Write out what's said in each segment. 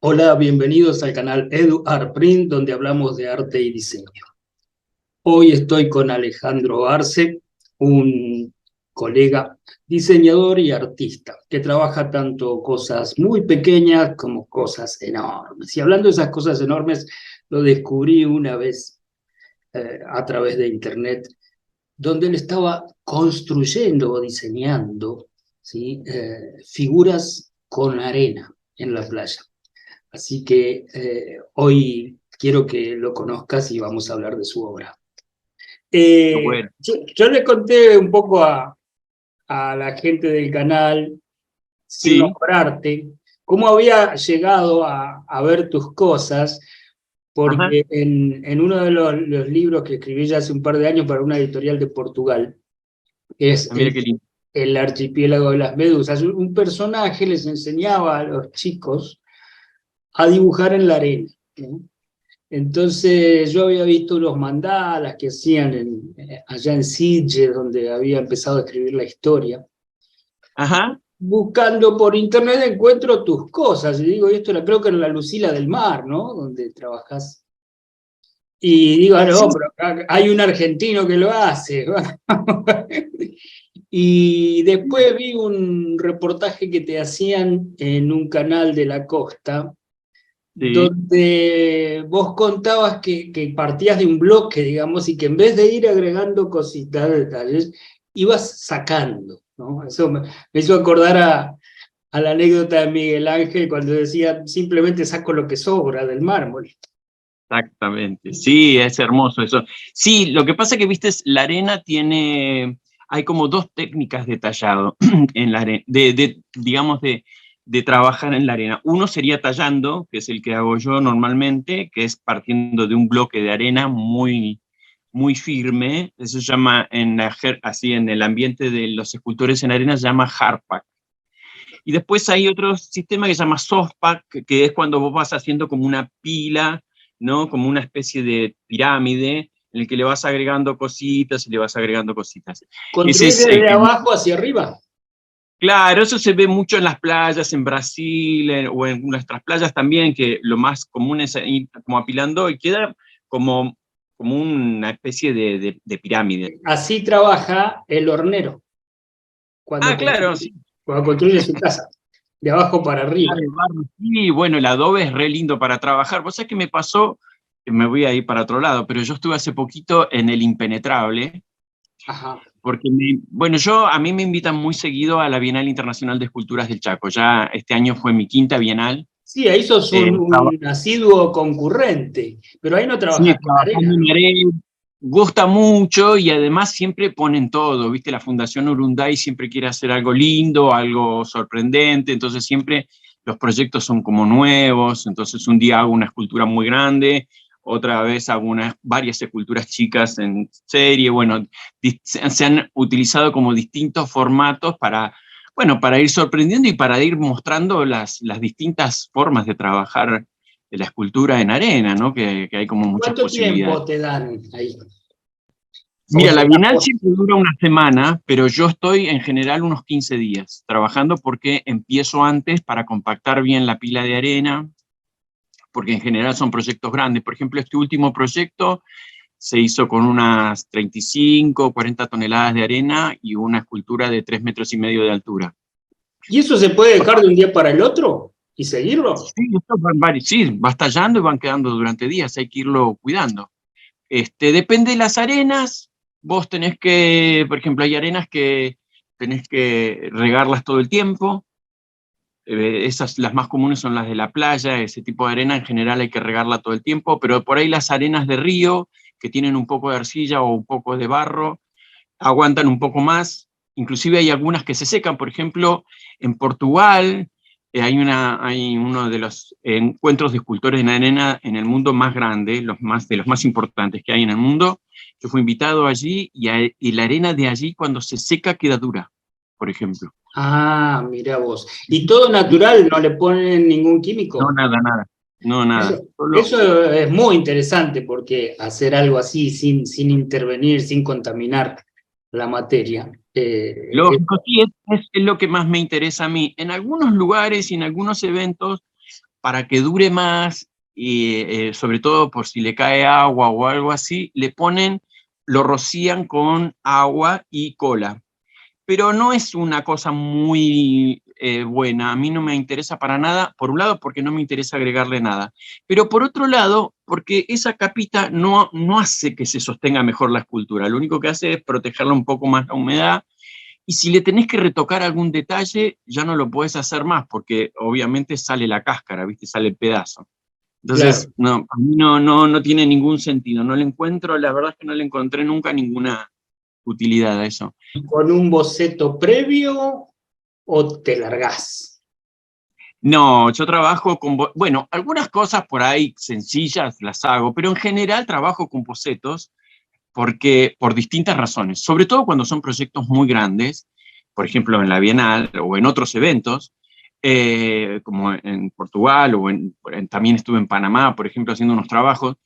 Hola, bienvenidos al canal Edu Art Print, donde hablamos de arte y diseño. Hoy estoy con Alejandro Arce, un colega diseñador y artista, que trabaja tanto cosas muy pequeñas como cosas enormes. Y hablando de esas cosas enormes, lo descubrí una vez a través de internet, donde él estaba construyendo o diseñando, ¿sí? Figuras con arena en la playa. Así que hoy quiero que lo conozcas y vamos a hablar de su obra. Bueno, Yo le conté un poco a la gente del canal, sin sí, nombrarte, cómo había llegado a ver tus cosas, ajá, porque en uno de los libros que escribí ya hace un par de años para una editorial de Portugal, que es mira qué lindo. El archipiélago de las medusas, un personaje les enseñaba a los chicos a dibujar en la arena, ¿no? Entonces yo había visto unos mandalas que hacían allá en Sitges, donde había empezado a escribir la historia. Ajá, Buscando por internet encuentro tus cosas, y digo, esto creo que en la Lucila del Mar, ¿no? Donde trabajas. Y digo, ah, sí, no, pero acá hay un argentino que lo hace. Y después vi un reportaje que te hacían en un canal de la costa, sí, donde vos contabas que partías de un bloque, digamos, y que en vez de ir agregando cositas, detalles, ibas sacando, ¿no? Eso me hizo acordar a la anécdota de Miguel Ángel cuando decía, simplemente saco lo que sobra del mármol. exactamente. Sí, es hermoso eso. Sí, lo que pasa que, viste, la arena tiene, hay como dos técnicas de tallado en la arena, digamos, de trabajar en la arena. Uno sería tallando, que es el que hago yo normalmente, que es partiendo de un bloque de arena muy firme. Eso se llama, así en el ambiente de los escultores en arena, se llama hardpack. Y después hay otro sistema que se llama softpack, que es cuando vos vas haciendo como una pila, ¿no? Como una especie de pirámide en el que le vas agregando cositas y le vas agregando cositas. Ese Construís es el desde que, abajo hacia arriba. claro, eso se ve mucho en las playas, en Brasil, o en nuestras playas también, que lo más común es ir como apilando y queda como una especie de pirámide. Así trabaja el hornero Ah, claro, sí. cuando construye su casa, de abajo para arriba. Claro, el barro, sí, bueno, el adobe es re lindo para trabajar. Vos sabés qué me pasó, que me voy a ir para otro lado, pero yo estuve hace poquito en el Impenetrable, Ajá. porque, bueno, a mí me invitan muy seguido a la Bienal Internacional de Esculturas del Chaco. Ya este año fue mi quinta Bienal. Sí, ahí sos Traba- un asiduo concurrente, pero ahí no sí, trabajás con trabajando arena, en ¿no? arena, gusta mucho y además siempre ponen todo, ¿viste? La Fundación Urunday siempre quiere hacer algo lindo, algo sorprendente, entonces siempre los proyectos son como nuevos, entonces un día hago una escultura muy grande, otra vez hago varias esculturas chicas en serie, bueno, se han utilizado como distintos formatos para, bueno, para ir sorprendiendo y para ir mostrando las distintas formas de trabajar de la escultura en arena, ¿no? Que hay como muchas ¿Cuánto posibilidades. tiempo te dan ahí? O Mira, te la dan Bienal siempre dura una semana, pero yo estoy en general unos 15 días trabajando porque empiezo antes para compactar bien la pila de arena, porque en general son proyectos grandes. Por ejemplo, este último proyecto se hizo con unas 35, 40 toneladas de arena y una escultura de 3,5 metros de altura. ¿Y eso se puede dejar de un día para el otro y seguirlo? Sí, sí, va estallando y van quedando durante días, hay que irlo cuidando. Depende de las arenas, vos tenés que, por ejemplo, hay arenas que tenés que regarlas todo el tiempo, esas, las más comunes son las de la playa, ese tipo de arena en general hay que regarla todo el tiempo, pero por ahí las arenas de río, que tienen un poco de arcilla o un poco de barro, aguantan un poco más, inclusive hay algunas que se secan, por ejemplo, en Portugal hay uno de los encuentros de escultores en arena en el mundo más grande, de los más importantes que hay en el mundo. Yo fui invitado allí y la arena de allí cuando se seca queda dura, por ejemplo. Ah, mira vos. ¿Y todo natural? ¿No le ponen ningún No, químico? nada, nada, no, Eso, nada. Solo, eso es muy interesante porque hacer algo así sin intervenir, sin contaminar la materia. lógico, sí, es lo que más me interesa a mí. En algunos lugares y en algunos eventos para que dure más, y sobre todo por si le cae agua o algo así, lo rocían con agua y cola. Pero no es una cosa muy buena, a mí no me interesa para nada, por un lado porque no me interesa agregarle nada, pero por otro lado porque esa capita no hace que se sostenga mejor la escultura, lo único que hace es protegerla un poco más la humedad, y si le tenés que retocar algún detalle, ya no lo podés hacer más, porque obviamente sale la cáscara, ¿viste? Sale el pedazo. Claro. Entonces, no, a mí no tiene ningún sentido, no le encuentro, la verdad es que no le encontré nunca ninguna utilidad a eso. ¿Con un boceto previo o te largás? No, yo trabajo bueno, algunas cosas por ahí sencillas las hago, pero en general trabajo con bocetos porque, por distintas razones, sobre todo cuando son proyectos muy grandes, por ejemplo en la Bienal o en otros eventos, como en Portugal también estuve en Panamá, por ejemplo, haciendo unos trabajos.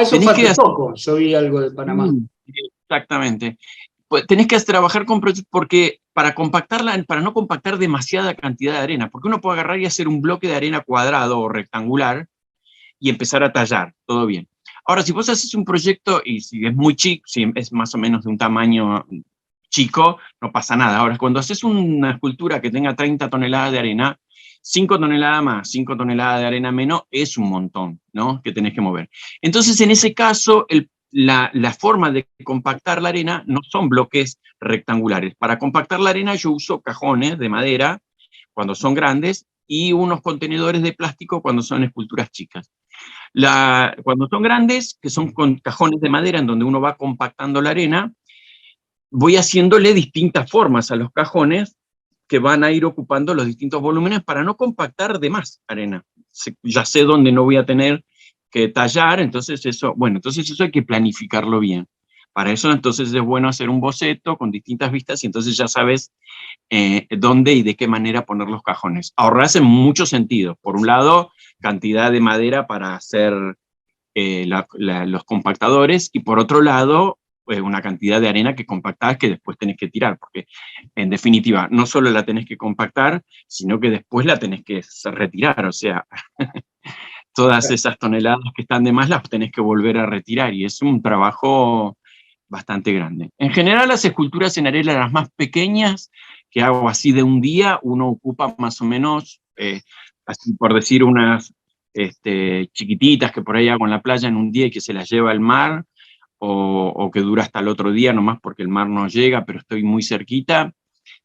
Eso Tenés fue que hace hacer, poco, yo vi algo de Panamá. exactamente. Pues tenés que trabajar con proyectos porque para no compactar demasiada cantidad de arena, porque uno puede agarrar y hacer un bloque de arena cuadrado o rectangular y empezar a tallar, todo bien. Ahora, si vos haces un proyecto y si es muy chico, si es más o menos de un tamaño chico, no pasa nada. Ahora, cuando haces una escultura que tenga 30 toneladas de arena, 5 toneladas más, 5 toneladas de arena menos, es un montón, ¿no? Que tenés que mover. Entonces, en ese caso, la forma de compactar la arena no son bloques rectangulares. Para compactar la arena yo uso cajones de madera cuando son grandes y unos contenedores de plástico cuando son esculturas chicas. Cuando son grandes, que son con cajones de madera en donde uno va compactando la arena, voy haciéndole distintas formas a los cajones que van a ir ocupando los distintos volúmenes para no compactar de más arena. Ya sé dónde no voy a tener que tallar, entonces eso hay que planificarlo bien. Para eso entonces es bueno hacer un boceto con distintas vistas y entonces ya sabes dónde y de qué manera poner los cajones. Ahorrarse en mucho sentido. Por un lado, cantidad de madera para hacer los compactadores, y por otro lado, una cantidad de arena que compactás que después tenés que tirar, porque en definitiva, no solo la tenés que compactar, sino que después la tenés que retirar, o sea, todas esas toneladas que están de más las tenés que volver a retirar, y es un trabajo bastante grande. En general, las esculturas en arena, las más pequeñas, que hago así de un día, uno ocupa más o menos, así por decir, unas chiquititas que por ahí hago en la playa en un día y que se las lleva al mar, o que dura hasta el otro día, nomás porque el mar no llega, pero estoy muy cerquita,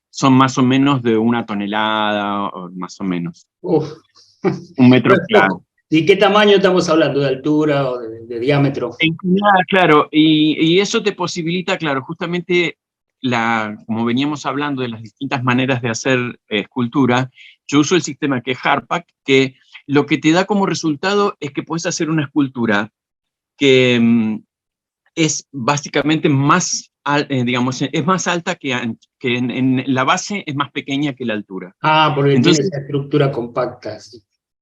son más o menos de 1 tonelada, o más o menos. Uf. 1 metro, No es claro. poco. ¿Y qué tamaño estamos hablando? ¿De altura o de diámetro? Claro, y eso te posibilita, claro, justamente, como veníamos hablando de las distintas maneras de hacer escultura, yo uso el sistema que es Harpak, que lo que te da como resultado es que puedes hacer una escultura que es básicamente digamos, es más alta que en la base, es más pequeña que la altura. Porque tiene Entonces, esa estructura compacta. Sí.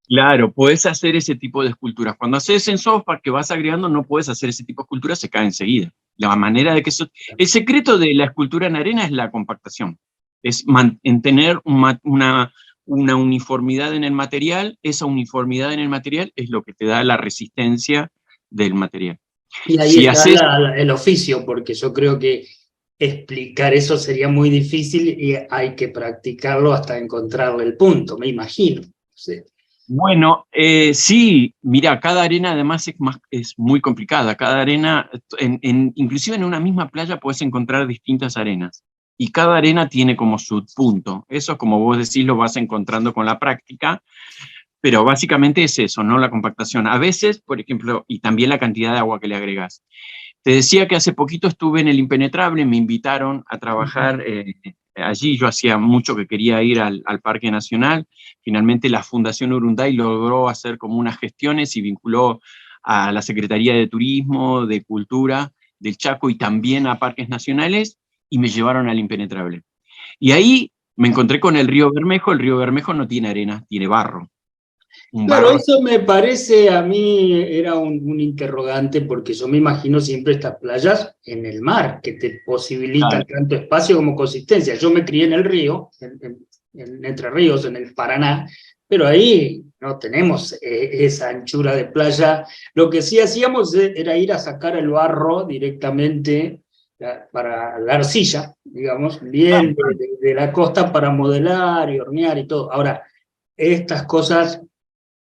claro, puedes hacer ese tipo de esculturas. Cuando haces en software que vas agregando, no puedes hacer ese tipo de esculturas, se cae enseguida. La manera de que el secreto de la escultura en arena es la compactación. Es en tener una uniformidad en el material. Esa uniformidad en el material es lo que te da la resistencia del material. Y ahí Si está haces, el oficio, porque yo creo que explicar eso sería muy difícil y hay que practicarlo hasta encontrarle el punto, me imagino. Sí. bueno, sí, mira, cada arena además es muy complicada. Cada arena, inclusive en una misma playa puedes encontrar distintas arenas. Y cada arena tiene como su punto. Eso, como vos decís, lo vas encontrando con la práctica, pero básicamente es eso, ¿no? La compactación. A veces, por ejemplo, y también la cantidad de agua que le agregas. Te decía que hace poquito estuve en el Impenetrable, me invitaron a trabajar allí. Yo hacía mucho que quería ir al Parque Nacional. Finalmente la Fundación Urunday logró hacer como unas gestiones y vinculó a la Secretaría de Turismo, de Cultura del Chaco y también a Parques Nacionales, y me llevaron al Impenetrable. Y ahí me encontré con el río Bermejo. El río Bermejo no tiene arena, tiene barro. Un Claro, barro. eso me parece a mí era un interrogante porque yo me imagino siempre estas playas en el mar que te posibilitan Claro. tanto espacio como consistencia. Yo me crié en el río, en Entre Ríos, en el Paraná, pero ahí no tenemos esa anchura de playa. Lo que sí hacíamos era ir a sacar el barro directamente para la arcilla, digamos, bien de la costa para modelar y hornear y todo. Ahora, estas cosas,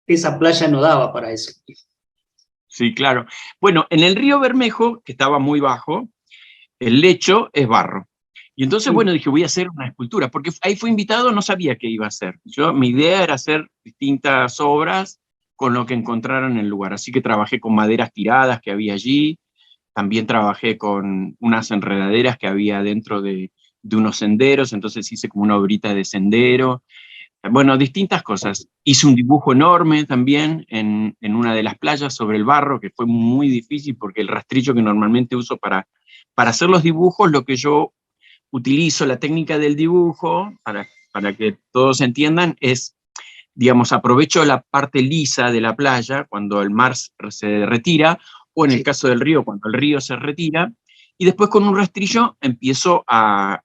esa playa no daba para eso. Sí, claro. Bueno, en el río Bermejo, que estaba muy bajo, el lecho es barro. Y entonces, bueno, dije, voy a hacer una escultura, porque ahí fue invitado, no sabía qué iba a hacer. Mi idea era hacer distintas obras con lo que encontrara en el lugar. Así que trabajé con maderas tiradas que había allí, también trabajé con unas enredaderas que había dentro de unos senderos, entonces hice como una obrita de sendero. Bueno, distintas cosas. Hice un dibujo enorme también en una de las playas sobre el barro, que fue muy difícil porque el rastrillo que normalmente uso para hacer los dibujos, lo que yo utilizo, la técnica del dibujo, para que todos entiendan, es, digamos, aprovecho la parte lisa de la playa cuando el mar se retira, o en el caso del río, cuando el río se retira, y después con un rastrillo empiezo a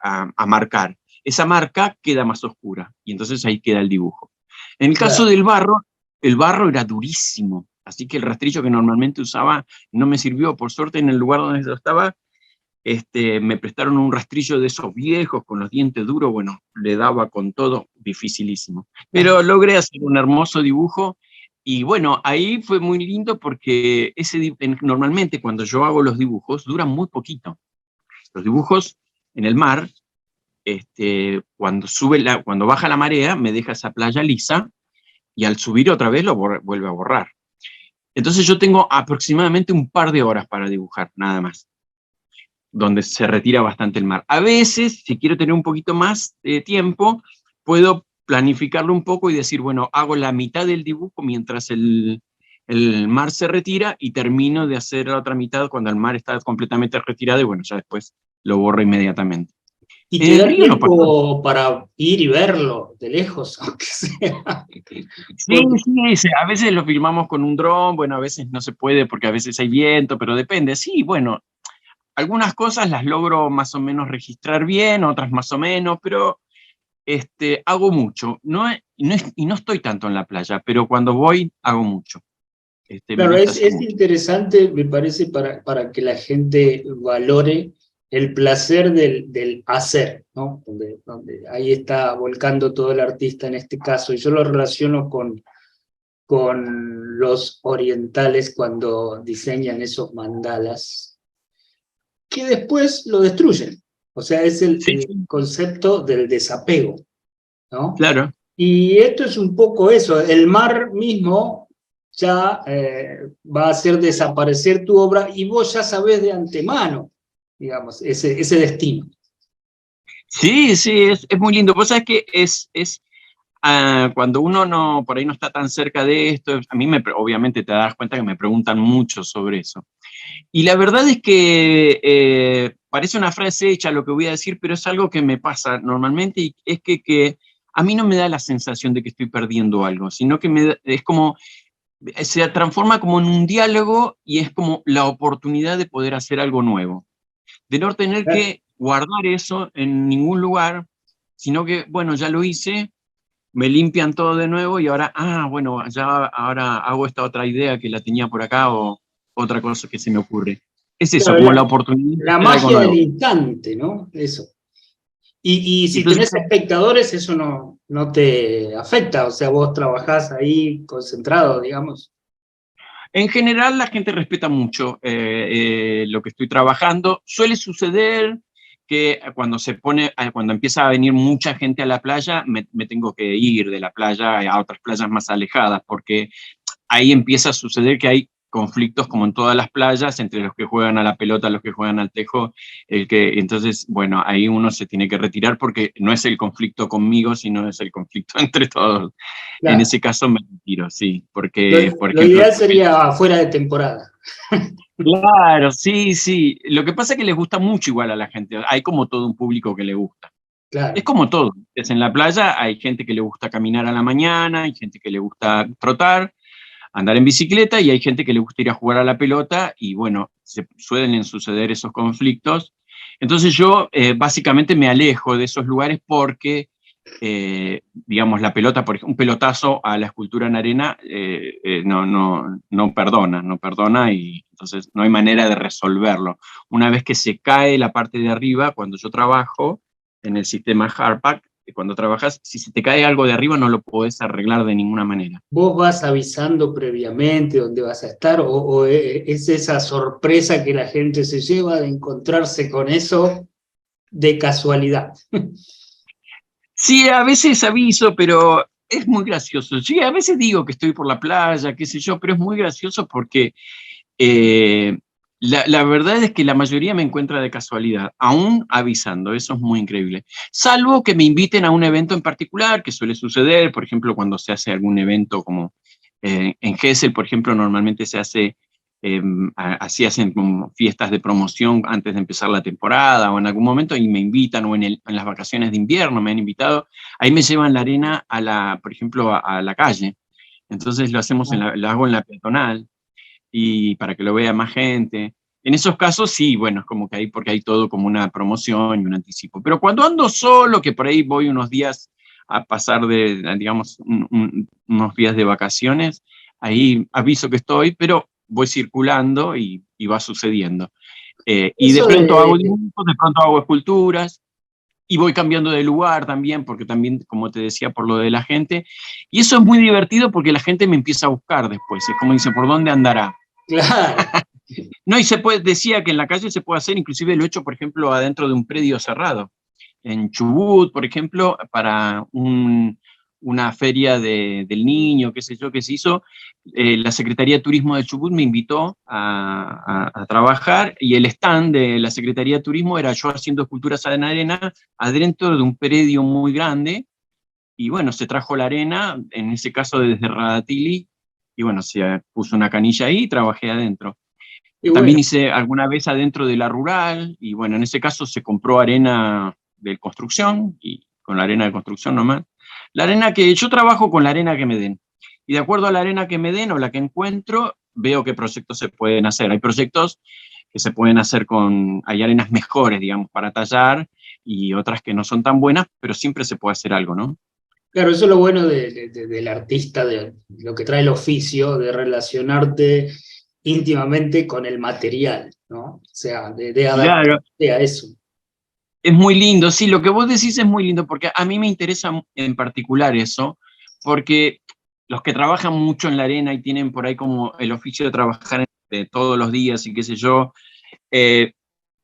marcar. Esa marca queda más oscura, y entonces ahí queda el dibujo. En el caso del barro, el barro era durísimo, así que el rastrillo que normalmente usaba no me sirvió. Por suerte, en el lugar donde yo estaba, me prestaron un rastrillo de esos viejos con los dientes duros, bueno, le daba con todo, dificilísimo. Pero logré hacer un hermoso dibujo y bueno, ahí fue muy lindo porque normalmente cuando yo hago los dibujos duran muy poquito. Los dibujos en el mar, cuando baja la marea, me deja esa playa lisa y al subir otra vez lo vuelve a borrar. Entonces yo tengo aproximadamente un par de horas para dibujar, nada más, donde se retira bastante el mar. A veces, si quiero tener un poquito más de tiempo, puedo planificarlo un poco y decir, bueno, hago la mitad del dibujo mientras el mar se retira y termino de hacer la otra mitad cuando el mar está completamente retirado y bueno, ya después lo borro inmediatamente. Y En te el da río no pasa. tiempo para ir y verlo de lejos, aunque sea. Sí, sí, a veces lo filmamos con un dron, bueno, a veces no se puede porque a veces hay viento, pero depende. Sí, bueno, algunas cosas las logro más o menos registrar bien, otras más o menos, pero hago mucho. Y no estoy tanto en la playa, pero cuando voy hago mucho. Me Claro, gusta hacer es mucho. interesante, me parece, para que la gente valore el placer del hacer, ¿no? Donde ahí está volcando todo el artista en este caso. Y yo lo relaciono con los orientales cuando diseñan esos mandalas, que después lo destruyen. O sea, es Sí, el sí, concepto del desapego, ¿no? claro. Y esto es un poco eso, el mar mismo ya va a hacer desaparecer tu obra y vos ya sabés de antemano, digamos, ese destino. Sí, sí, es muy lindo. Vos sabés que cuando uno por ahí no está tan cerca de esto, a mí obviamente te das cuenta que me preguntan mucho sobre eso. Y la verdad es que parece una frase hecha lo que voy a decir, pero es algo que me pasa normalmente y es que a mí no me da la sensación de que estoy perdiendo algo, sino que es como, se transforma como en un diálogo y es como la oportunidad de poder hacer algo nuevo, de no tener que guardar eso en ningún lugar, sino que, bueno, ya lo hice, me limpian todo de nuevo y ahora, bueno, ya ahora hago esta otra idea que la tenía por acá o otra cosa que se me ocurre. Es eso, Claro, como la oportunidad de la hacer algo magia del nuevo. instante, ¿no? Eso. Y si Entonces, tenés espectadores, eso no te afecta, o sea, vos trabajás ahí concentrado, digamos. en general, la gente respeta mucho lo que estoy trabajando. Suele suceder que cuando empieza a venir mucha gente a la playa, me tengo que ir de la playa a otras playas más alejadas, porque ahí empieza a suceder que hay conflictos como en todas las playas, entre los que juegan a la pelota, los que juegan al tejo, entonces, bueno, ahí uno se tiene que retirar porque no es el conflicto conmigo, sino es el conflicto entre todos. En Claro. ese caso me retiro, sí, Lo, porque, por lo ejemplo, ideal sería fuera de temporada. claro, sí, sí, lo que pasa es que les gusta mucho igual a la gente, hay como todo un público que le gusta. Es Claro. como todo, es en la playa, hay gente que le gusta caminar a la mañana, hay gente que le gusta trotar, andar en bicicleta y hay gente que le gusta ir a jugar a la pelota y bueno, se suelen suceder esos conflictos. Entonces yo básicamente me alejo de esos lugares porque digamos, la pelota, por ejemplo, un pelotazo a la escultura en arena no perdona y entonces no hay manera de resolverlo. Una vez que se cae la parte de arriba, cuando yo trabajo en el sistema Hardpack, cuando trabajas, si se te cae algo de arriba no lo podés arreglar de ninguna manera. ¿Vos vas avisando previamente dónde vas a estar o es esa sorpresa que la gente se lleva de encontrarse con eso de casualidad? Sí, a veces aviso, pero es muy gracioso. Sí, a veces digo que estoy por la playa, qué sé yo, pero es muy gracioso porque eh, la verdad es que la mayoría me encuentra de casualidad, aún avisando, eso es muy increíble. Salvo que me inviten a un evento en particular, que suele suceder, por ejemplo, cuando se hace algún evento como en Gesell, por ejemplo, normalmente se hace, así hacen como fiestas de promoción antes de empezar la temporada o en algún momento y me invitan, o en las vacaciones de invierno me han invitado, ahí me llevan la arena por ejemplo, a la calle. Entonces lo hacemos, lo hago en la peatonal y para que lo vea más gente. En esos casos sí, bueno, es como que hay, porque hay todo como una promoción y un anticipo. Pero cuando ando solo, que por ahí voy unos días a pasar digamos, unos días de vacaciones, ahí aviso que estoy, pero voy circulando y va sucediendo. Y de Eso pronto hago de, dibujos, de pronto hago esculturas, y voy cambiando de lugar también, porque también, como te decía, por lo de la gente. Y eso es muy divertido porque la gente me empieza a buscar después. Es como dice, ¿por dónde andará? claro. No, y decía que en la calle se puede hacer, inclusive lo he hecho, por ejemplo, adentro de un predio cerrado. En Chubut, por ejemplo, para una feria del niño, qué sé yo, que se hizo, la Secretaría de Turismo de Chubut me invitó a trabajar y el stand de la Secretaría de Turismo era yo haciendo esculturas en arena adentro de un predio muy grande y bueno, se trajo la arena, en ese caso desde Radatili, y bueno, se puso una canilla ahí y trabajé adentro. Y bueno, También hice alguna vez adentro de la rural, y bueno, en ese caso se compró arena de construcción, y con la arena de construcción nomás. La arena que yo trabajo con la arena que me den. Y de acuerdo a la arena que me den o la que encuentro, veo qué proyectos se pueden hacer. Hay proyectos que se pueden hacer hay arenas mejores, digamos, para tallar, y otras que no son tan buenas, pero siempre se puede hacer algo, ¿no? claro, eso es lo bueno del artista, de lo que trae el oficio, de relacionarte íntimamente con el material, ¿no? O sea, de Claro, adaptarte a eso. es muy lindo, sí, lo que vos decís es muy lindo, porque a mí me interesa en particular eso, porque los que trabajan mucho en la arena y tienen por ahí como el oficio de trabajar todos los días y qué sé yo, eh,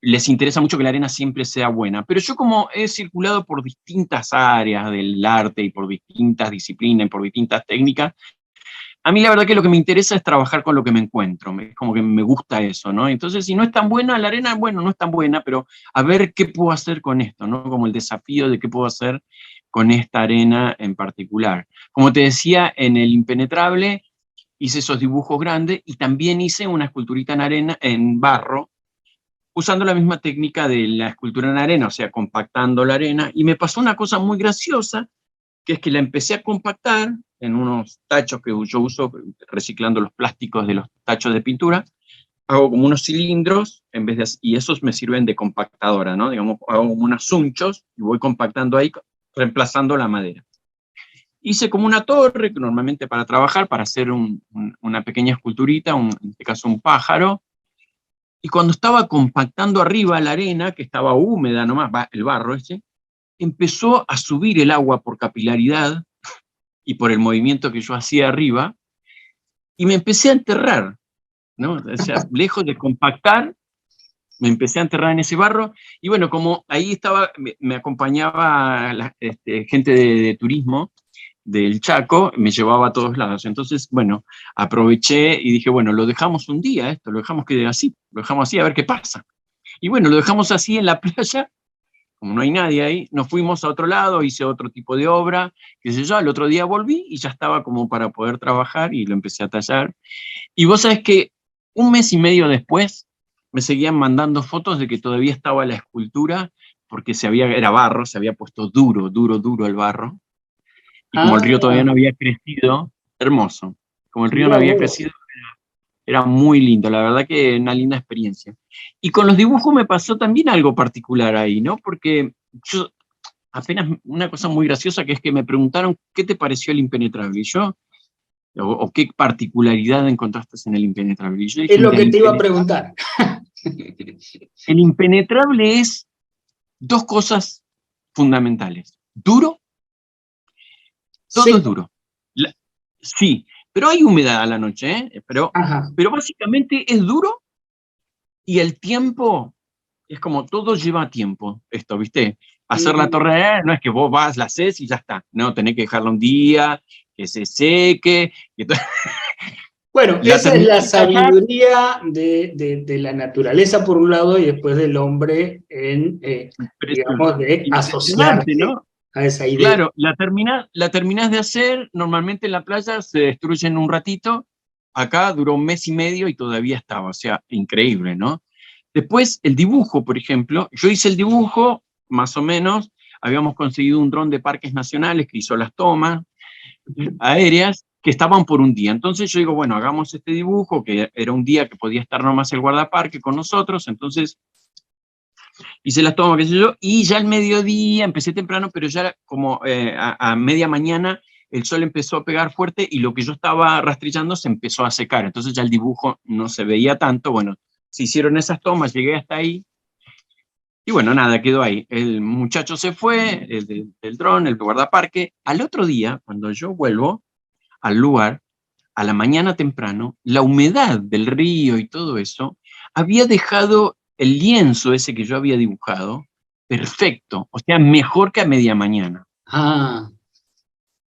les interesa mucho que la arena siempre sea buena. Pero yo como he circulado por distintas áreas del arte y por distintas disciplinas y por distintas técnicas, a mí la verdad que lo que me interesa es trabajar con lo que me encuentro, es como que me gusta eso, ¿no? Entonces, si no es tan buena la arena, bueno, no es tan buena, pero a ver qué puedo hacer con esto, ¿no? Como el desafío de qué puedo hacer con esta arena en particular. Como te decía, en el Impenetrable hice esos dibujos grandes y también hice una esculturita en arena, en barro, usando la misma técnica de la escultura en arena, o sea, compactando la arena, y me pasó una cosa muy graciosa, que es que la empecé a compactar en unos tachos que yo uso, reciclando los plásticos de los tachos de pintura, hago como unos cilindros, y esos me sirven de compactadora, ¿no? Digamos, hago como unos sunchos y voy compactando ahí, reemplazando la madera. Hice como una torre, que normalmente para trabajar, para hacer una pequeña esculturita, en este caso un pájaro, y cuando estaba compactando arriba la arena, que estaba húmeda nomás, el barro ese, empezó a subir el agua por capilaridad y por el movimiento que yo hacía arriba, y me empecé a enterrar, ¿no? O sea, lejos de compactar, me empecé a enterrar en ese barro, y bueno, como ahí estaba, me acompañaba gente de turismo del Chaco, me llevaba a todos lados. Entonces, bueno, aproveché y dije, bueno, lo dejamos un día esto, lo dejamos que así, lo dejamos así a ver qué pasa. Y bueno, lo dejamos así en la playa, como no hay nadie ahí, nos fuimos a otro lado, hice otro tipo de obra, qué sé yo, al otro día volví y ya estaba como para poder trabajar y lo empecé a tallar. Y vos sabés que un mes y medio después me seguían mandando fotos de que todavía estaba la escultura, porque era barro, se había puesto duro, duro, duro el barro, y como el río todavía Ah, no había crecido, hermoso, como el río no mira había vos. crecido, era muy lindo, la verdad que una linda experiencia. Y con los dibujos me pasó también algo particular ahí, ¿no? Porque yo apenas una cosa muy graciosa, que es que me preguntaron, ¿qué te pareció El Impenetrable? Y yo, o qué particularidad encontraste en El Impenetrable. Y yo Es dije, lo mira, que te iba a preguntar. El Impenetrable es dos cosas fundamentales. Duro, todo es Seco. duro. La- sí, pero hay humedad a la noche, ¿eh? Ajá. Pero básicamente es duro y el tiempo es como todo lleva tiempo, esto, ¿viste? Hacer la Mm. torre no es que vos vas, la haces y ya está. No, tenés que dejarla un día, que se seque. Bueno, La esa es terminás la de tallar, sabiduría de la naturaleza por un lado y después del hombre en, digamos, de impresionante, asociarse ¿no? a esa idea. Claro, la terminás de hacer, normalmente en la playa se destruye en un ratito, acá duró un mes y medio y todavía estaba, o sea, increíble, ¿no? Después, el dibujo, por ejemplo, yo hice el dibujo, más o menos, habíamos conseguido un dron de parques nacionales que hizo las tomas aéreas, que estaban por un día. Entonces yo digo, bueno, hagamos este dibujo, que era un día que podía estar nomás el guardaparque con nosotros, entonces hice las tomas, qué sé yo, y ya al mediodía, empecé temprano, pero ya como a media mañana el sol empezó a pegar fuerte y lo que yo estaba rastrillando se empezó a secar, entonces ya el dibujo no se veía tanto, bueno, se hicieron esas tomas, llegué hasta ahí, y bueno, nada, quedó ahí. El muchacho se fue, el dron, el guardaparque. Al otro día, cuando yo vuelvo al lugar, a la mañana temprano, la humedad del río y todo eso había dejado el lienzo ese que yo había dibujado perfecto, o sea, mejor que a media mañana. Ah,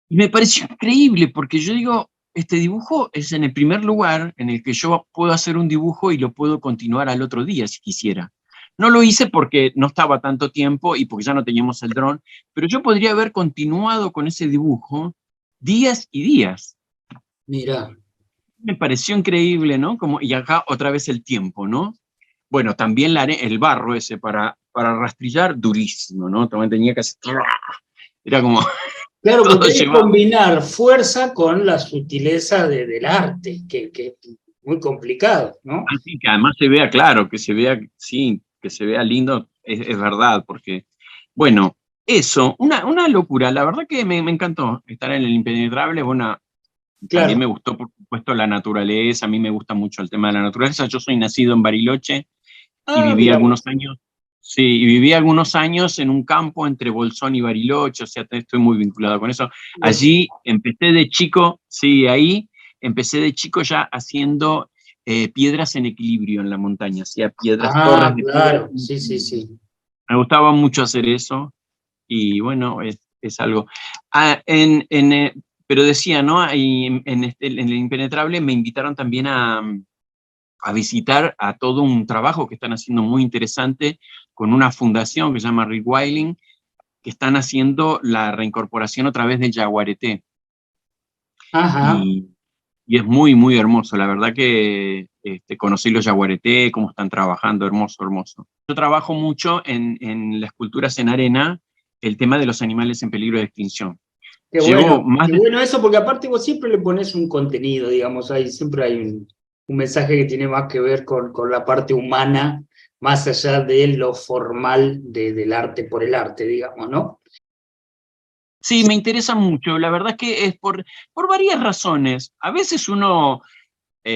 Y me pareció increíble porque yo digo, este dibujo es en el primer lugar en el que yo puedo hacer un dibujo y lo puedo continuar al otro día si quisiera. No lo hice porque no estaba tanto tiempo y porque ya no teníamos el dron, pero yo podría haber continuado con ese dibujo días y días. mira. Me pareció increíble, ¿no? Como, y acá otra vez el tiempo, ¿no? Bueno, también el barro ese para rastrillar, durísimo, ¿no? También tenía que hacer... Era como, Claro, todo porque hay que llevaba. combinar fuerza con la sutileza del arte, que es muy complicado, ¿no? Así que además se vea claro, que se vea, sí, que se vea lindo, es verdad, porque, bueno, eso, una locura, la verdad que me encantó estar en El Impenetrable, bueno, también me Claro. gustó, por supuesto, la naturaleza, a mí me gusta mucho el tema de la naturaleza, yo soy nacido en Bariloche y Ah, viví mira algunos vos. años, sí, y viví algunos años en un campo entre Bolsón y Bariloche, o sea, estoy muy vinculado con eso. Allí empecé de chico, sí, ahí empecé de chico ya haciendo piedras en equilibrio en la montaña, hacía piedras, torres Ah, de piedras claro, en sí, sí, equilibrio. sí. Me gustaba mucho hacer eso y bueno, es algo. Pero decía, ¿no? Ahí en El Impenetrable me invitaron también a visitar a todo un trabajo que están haciendo muy interesante con una fundación que se llama Rewilding, que están haciendo la reincorporación a través del yaguareté. Ajá, Y, y es muy, muy hermoso. La verdad que conocí los yaguareté, cómo están trabajando, hermoso, hermoso. Yo trabajo mucho en las culturas en arena, el tema de los animales en peligro de extinción. Llevo más qué de... bueno eso, porque aparte vos siempre le pones un contenido, digamos, ahí siempre hay un mensaje que tiene más que ver con la parte humana, más allá de lo formal del arte por el arte, digamos, ¿no? Sí, me interesa mucho. La verdad es que es por varias razones. A veces uno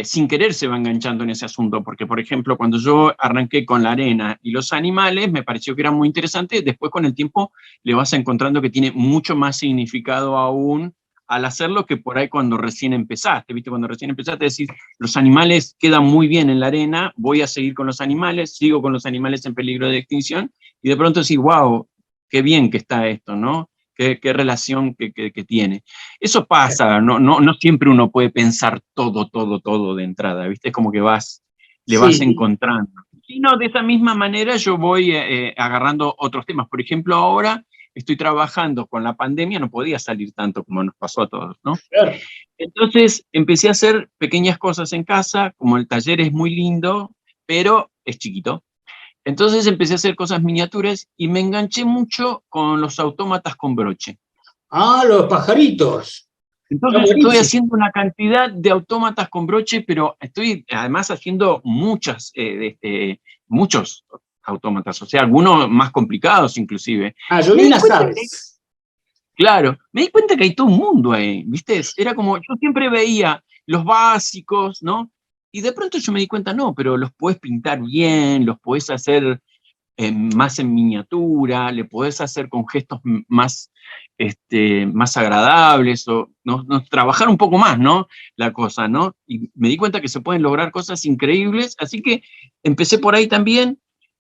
sin querer se va enganchando en ese asunto, porque por ejemplo, cuando yo arranqué con la arena y los animales, me pareció que era muy interesante, después con el tiempo le vas encontrando que tiene mucho más significado aún al hacerlo que por ahí cuando recién empezaste, ¿viste? Cuando recién empezaste decís, los animales quedan muy bien en la arena, voy a seguir con los animales, sigo con los animales en peligro de extinción, y de pronto decís, wow, qué bien que está esto, ¿no? Qué relación que tiene. Eso pasa, no siempre uno puede pensar todo de entrada, ¿viste? Es como que le vas Sí, encontrando. Y no, de esa misma manera yo voy agarrando otros temas. Por ejemplo, ahora estoy trabajando con la pandemia, no podía salir tanto como nos pasó a todos, ¿no? claro. Entonces empecé a hacer pequeñas cosas en casa, como el taller es muy lindo, pero es chiquito. Entonces empecé a hacer cosas miniaturas y me enganché mucho con los autómatas con broche. Ah, los pajaritos. Está Entonces estoy buenísimo. haciendo una cantidad de autómatas con broche, pero estoy además haciendo muchos autómatas, o sea, algunos más complicados inclusive. Ah, yo Me vi di unas cuenta que aves. Claro, me di cuenta que hay todo un mundo ahí, ¿viste? Era como, yo siempre veía los básicos, ¿no? Y de pronto yo me di cuenta, no, pero los puedes pintar bien, los puedes hacer más en miniatura, le podés hacer con gestos más, más agradables, o no, trabajar un poco más, ¿no? La cosa, ¿no? Y me di cuenta que se pueden lograr cosas increíbles, así que empecé por ahí también,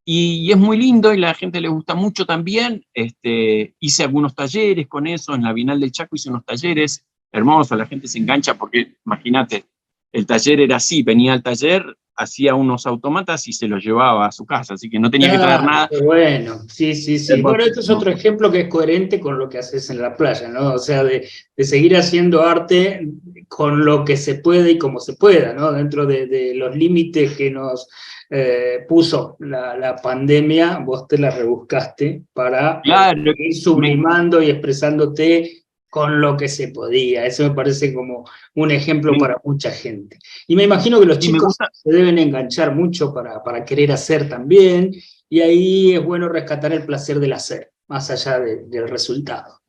y es muy lindo, y a la gente le gusta mucho también. Hice algunos talleres con eso, en la Bienal del Chaco hice unos talleres hermosos, la gente se engancha porque, imagínate, el taller era así, venía al taller, hacía unos autómatas y se los llevaba a su casa, así que no tenía que traer Claro, nada. qué bueno, sí, sí, sí. Bueno, esto es Hermosísimo. otro ejemplo que es coherente con lo que haces en la playa, ¿no? O sea, de seguir haciendo arte con lo que se puede y como se pueda, ¿no? Dentro de los límites que nos puso la pandemia, vos te la rebuscaste para Claro, ir me, sublimando y expresándote con lo que se podía. Eso me parece como un ejemplo me, para mucha gente. Y me imagino que los y me chicos gusta, se deben enganchar mucho para querer hacer también, y ahí es bueno rescatar el placer del hacer, más allá del resultado.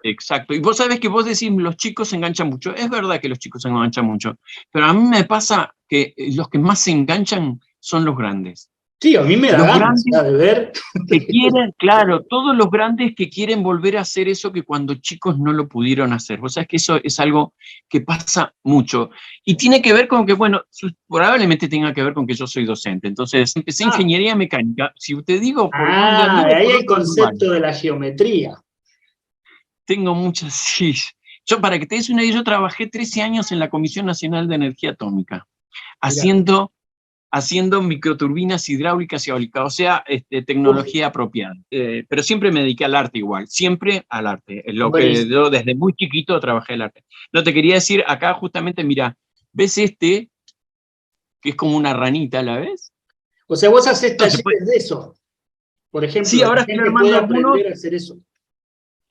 exacto. Y vos sabés que vos decís, los chicos se enganchan mucho. Es verdad que los chicos se enganchan mucho, pero a mí me pasa que los que más se enganchan son los grandes. Sí, a mí me da Los ganas grandes ya de ver. que quieren, claro, todos los grandes que quieren volver a hacer eso que cuando chicos no lo pudieron hacer. Vos sabés que eso es algo que pasa mucho. Y tiene que ver con que, bueno, probablemente tenga que ver con que yo soy docente. Entonces, empecé Ah, ingeniería mecánica. Si te digo por dónde de anduve, ahí por el otros lugares. concepto de la geometría. Tengo muchas, sí. Yo, para que te des una idea, yo trabajé 13 años en la Comisión Nacional de Energía Atómica, Mirá. haciendo microturbinas hidráulicas y eólicas, o sea, Uf, tecnología apropiada. Pero siempre me dediqué al arte igual, siempre al arte. Es lo que buenísimo. yo desde muy chiquito trabajé el arte. No te quería decir, acá justamente, mira, ¿ves que es como una ranita, ¿la ves? O sea, vos haces Entonces, pues, talleres de eso, por sí, ejemplo, la ahora estoy gente armando puede algunos. aprender a hacer eso.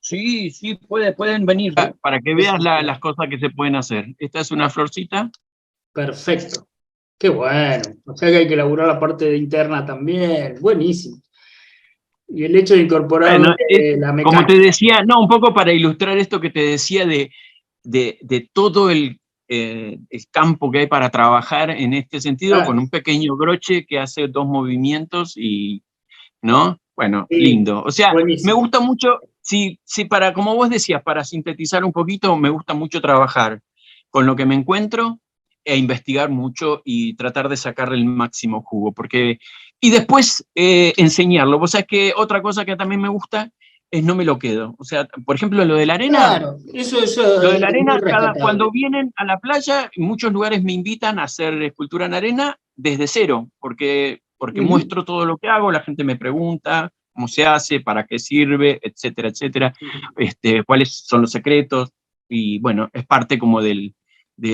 Sí, sí, pueden venir para que Es veas las cosas que se pueden hacer. Esta es una florcita. perfecto. Qué bueno. O sea que hay que elaborar la parte de interna también. Buenísimo. Y el hecho de incorporarle Bueno, la como te mecánica. decía, no, un poco para ilustrar esto que te decía de todo el campo que hay para trabajar en este sentido, con Claro, un pequeño broche que hace dos movimientos y, ¿no? Bueno, sí, lindo. O sea, me buenísimo. gusta mucho, sí, sí, como vos decías, para sintetizar un poquito, me gusta mucho trabajar con lo que me encuentro e investigar mucho y tratar de sacarle el máximo jugo, porque, y después enseñarlo. Vos sabés que otra cosa que también me gusta es no me lo quedo. O sea, por ejemplo, Claro, eso lo de la es muy arena, cuando rescatable. vienen a la playa, en muchos lugares me invitan a hacer escultura en arena desde cero, porque Ujú. muestro todo lo que hago, la gente me pregunta cómo se hace, para qué sirve, etcétera, etcétera, cuáles son los secretos, y bueno, es parte como de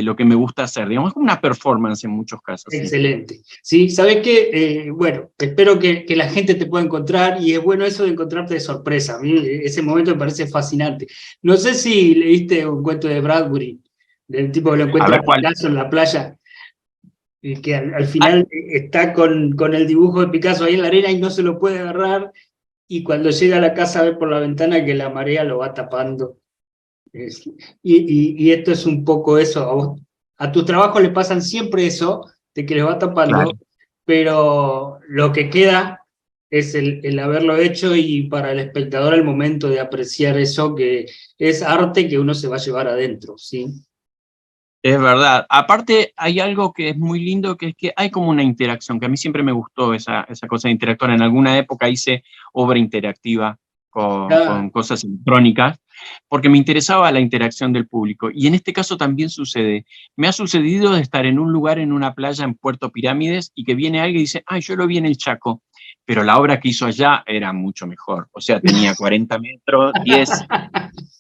lo que me gusta hacer, digamos, es como una performance en muchos casos, ¿sí? Excelente. Sí, ¿sabes qué? Bueno, espero que la gente te pueda encontrar y es bueno eso de encontrarte de sorpresa. A mí ese momento me parece fascinante. No sé si leíste un cuento de Bradbury, del tipo que lo A encuentra a ver cuál. Picasso en la playa, y que al Ah, final está con el dibujo de Picasso ahí en la arena y no se lo puede agarrar, y cuando llega a la casa ve por la ventana que la marea lo va tapando. Es- y esto es un poco eso. A tus trabajos le pasan siempre eso, de que les va claro. tapando, pero lo que queda es el haberlo hecho, y para el espectador el momento de apreciar eso, que es arte que uno se va a llevar adentro, ¿sí? Es verdad. Aparte, hay algo que es muy lindo, que es que hay como una interacción, que a mí siempre me gustó esa cosa de interactuar. En alguna época hice obra interactiva con Ah, cosas electrónicas, porque me interesaba la interacción del público. Y en este caso también sucede. Me ha sucedido de estar en un lugar, en una playa en Puerto Pirámides, y que viene alguien y dice, ay, yo lo vi en el Chaco, pero la obra que hizo allá era mucho mejor. O sea, tenía 40 metros, 10.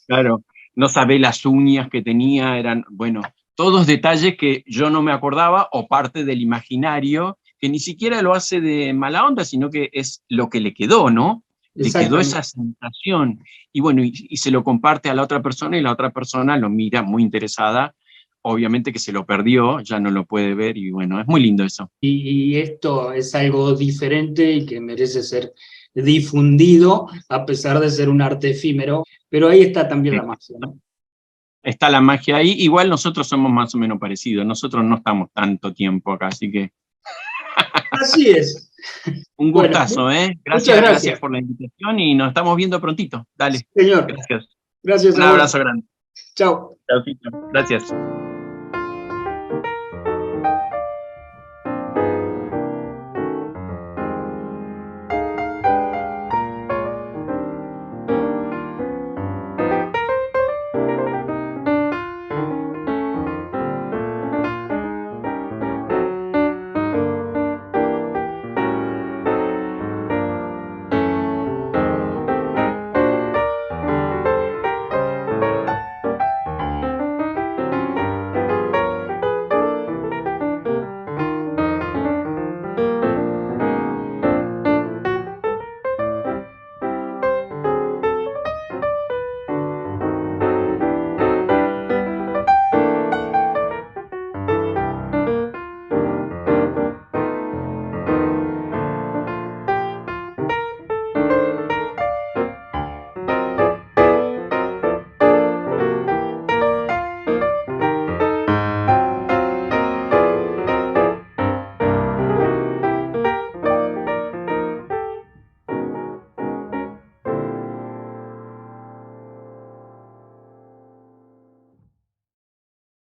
Claro, no sabés las uñas que tenía, eran, bueno, todos detalles que yo no me acordaba o parte del imaginario, que ni siquiera lo hace de mala onda, sino que es lo que le quedó, ¿no? Le quedó esa exactamente. sensación. Y bueno, y se lo comparte a la otra persona y la otra persona lo mira muy interesada obviamente que se lo perdió, ya no lo puede ver, y bueno, es muy lindo eso. Y esto es algo diferente y que merece ser difundido, a pesar de ser un arte efímero, pero ahí está también la magia, ¿no? Está la magia ahí. Igual nosotros somos más o menos parecidos. Nosotros no estamos tanto tiempo acá, así que Así es. un Bueno, gustazo, ¿eh? muchas Gracias gracias. por la invitación y nos estamos viendo prontito. Dale, Señor, gracias. gracias Un a vos. abrazo grande. Chao. Chaucito. Gracias.